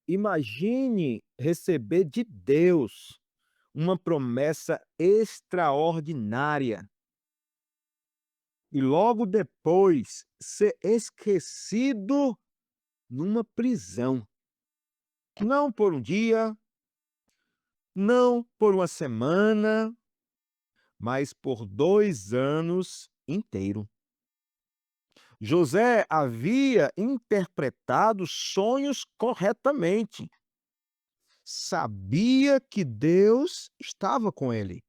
Imagine receber de Deus uma promessa extraordinária e logo depois ser esquecido numa prisão. Não por um dia, não por uma semana, mas por 2 anos inteiro. José havia interpretado sonhos corretamente. Sabia que Deus estava com ele.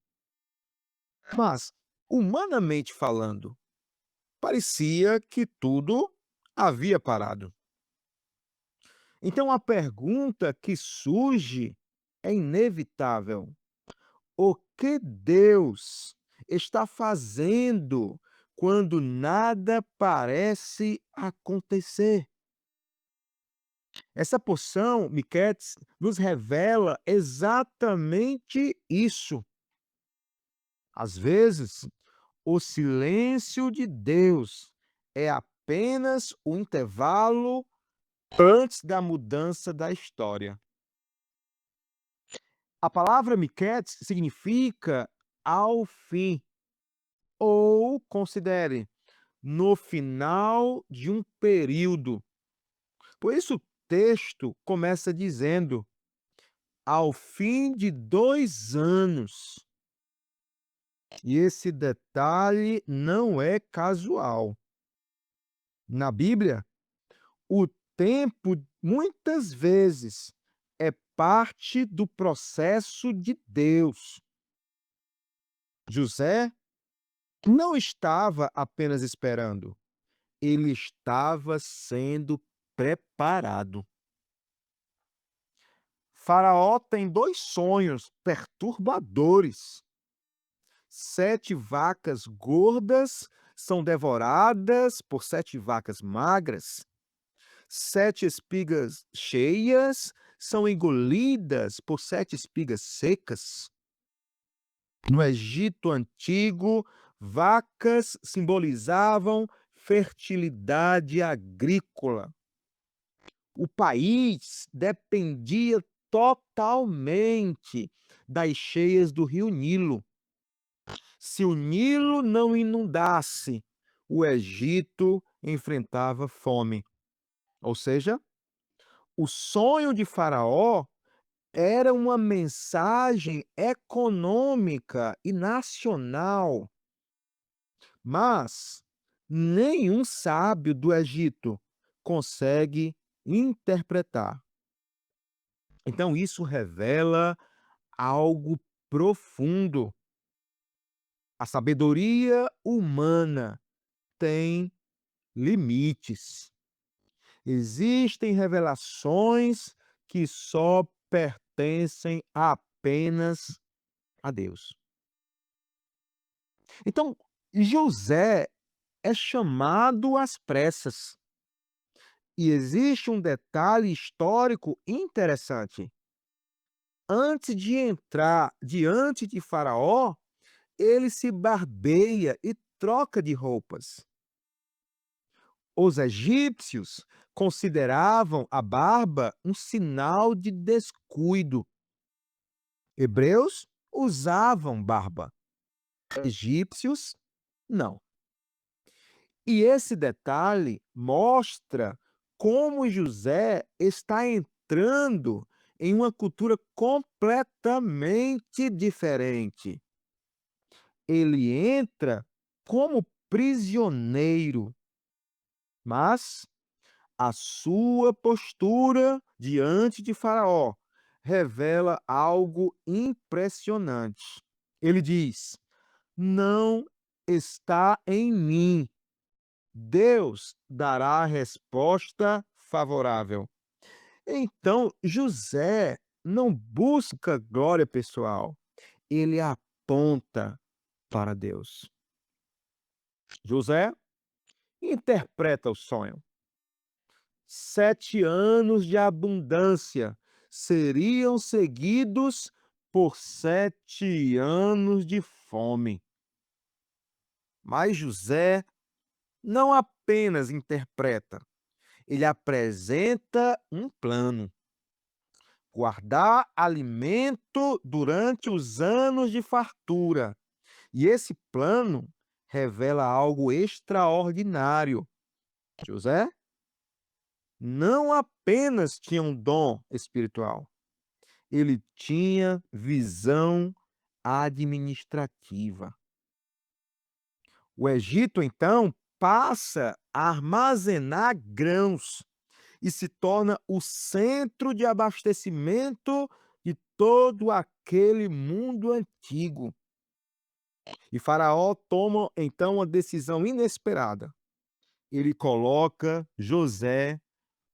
Mas, humanamente falando, parecia que tudo havia parado. Então a pergunta que surge é inevitável: o que Deus está fazendo quando nada parece acontecer? Essa porção, Miqueias, nos revela exatamente isso. Às vezes, o silêncio de Deus é apenas o intervalo antes da mudança da história. A palavra Miqueias significa ao fim, ou considere, no final de um período. Por isso o texto começa dizendo: ao fim de 2 anos. E esse detalhe não é casual. Na Bíblia, o tempo muitas vezes é parte do processo de Deus. José não estava apenas esperando, ele estava sendo preparado. Faraó tem 2 sonhos perturbadores. 7 vacas gordas são devoradas por 7 vacas magras. 7 espigas cheias são engolidas por 7 espigas secas. No Egito antigo, vacas simbolizavam fertilidade agrícola. O país dependia totalmente das cheias do rio Nilo. Se o Nilo não inundasse, o Egito enfrentava fome. Ou seja, o sonho de Faraó era uma mensagem econômica e nacional, mas nenhum sábio do Egito consegue interpretar. Então, isso revela algo profundo. A sabedoria humana tem limites. Existem revelações que só pertencem apenas a Deus. Então, José é chamado às pressas. E existe um detalhe histórico interessante. Antes de entrar diante de Faraó, ele se barbeia e troca de roupas. Os egípcios consideravam a barba um sinal de descuido. Hebreus usavam barba, egípcios não. E esse detalhe mostra como José está entrando em uma cultura completamente diferente. Ele entra como prisioneiro, mas a sua postura diante de Faraó revela algo impressionante. Ele diz: não está em mim. Deus dará a resposta favorável. Então, José não busca glória pessoal, ele aponta para Deus. José interpreta o sonho. 7 anos de abundância seriam seguidos por 7 anos de fome. Mas José não apenas interpreta, ele apresenta um plano. guardar alimento durante os anos de fartura. E esse plano revela algo extraordinário. José não apenas tinha um dom espiritual, ele tinha visão administrativa. O Egito, então, passa a armazenar grãos e se torna o centro de abastecimento de todo aquele mundo antigo. E Faraó toma então uma decisão inesperada. Ele coloca José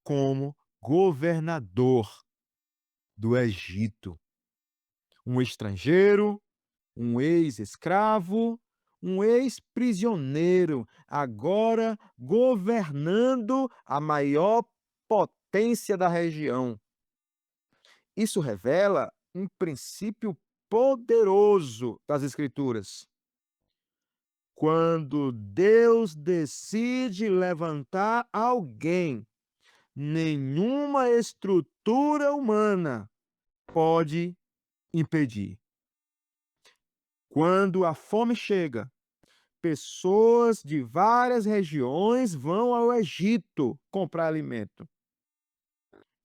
como governador do Egito. Um estrangeiro, um ex-escravo, um ex-prisioneiro, agora governando a maior potência da região. Isso revela um princípio poderoso das Escrituras. Quando Deus decide levantar alguém, nenhuma estrutura humana pode impedir. Quando a fome chega, pessoas de várias regiões vão ao Egito comprar alimento.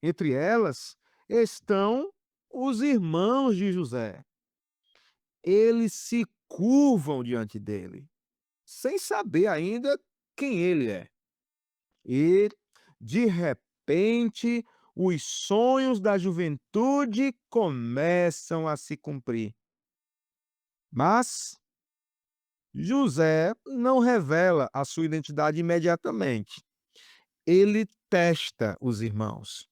Entre elas estão os irmãos de José. Eles se curvam diante dele, sem saber ainda quem ele é. E, de repente, os sonhos da juventude começam a se cumprir. Mas José não revela a sua identidade imediatamente. Ele testa os irmãos.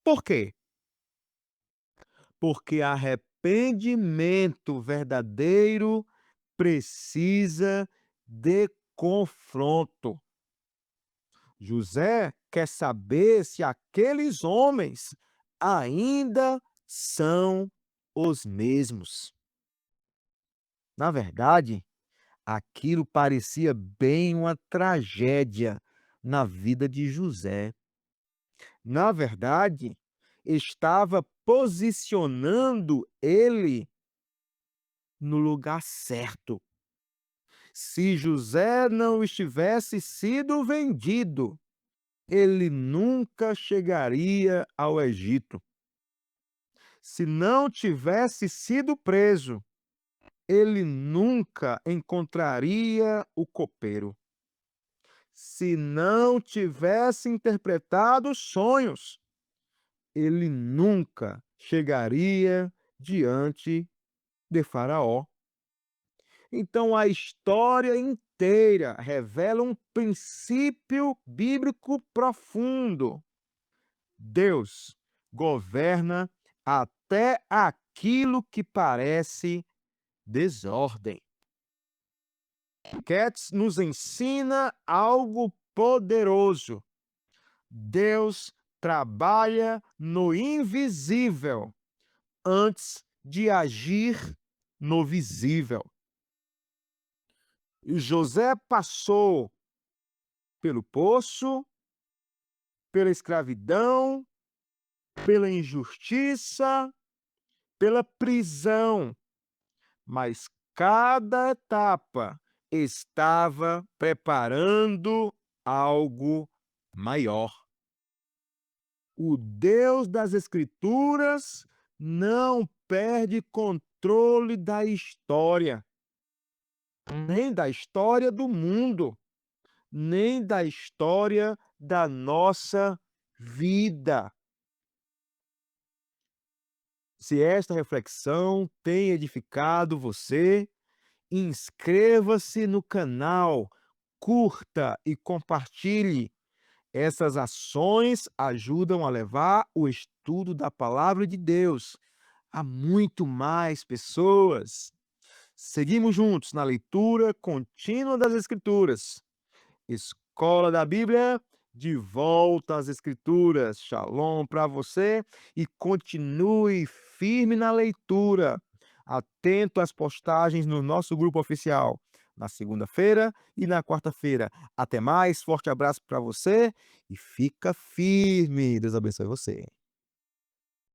Por quê? Porque arrependimento verdadeiro precisa de confronto. José quer saber se aqueles homens ainda são os mesmos. Na verdade, aquilo parecia bem uma tragédia na vida de José. Na verdade, estava posicionando ele no lugar certo. Se José não estivesse sido vendido, ele nunca chegaria ao Egito. Se não tivesse sido preso, ele nunca encontraria o copeiro. Se não tivesse interpretado sonhos, ele nunca chegaria diante de Faraó. Então a história inteira revela um princípio bíblico profundo. Deus governa até aquilo que parece desordem. Ketz nos ensina algo poderoso. Deus trabalha no invisível antes de agir no visível. E José passou pelo poço, pela escravidão, pela injustiça, pela prisão, mas cada etapa estava preparando algo maior. O Deus das Escrituras não perde controle da história, nem da história do mundo, nem da história da nossa vida. Se esta reflexão tem edificado você, inscreva-se no canal, curta e compartilhe. Essas ações ajudam a levar o estudo da Palavra de Deus a muito mais pessoas. Seguimos juntos na leitura contínua das Escrituras. Escola da Bíblia, de volta às Escrituras. Shalom para você e continue firme na leitura. Atento às postagens no nosso grupo oficial, na segunda-feira e na quarta-feira. Até mais, forte abraço para você e fica firme. Deus abençoe você.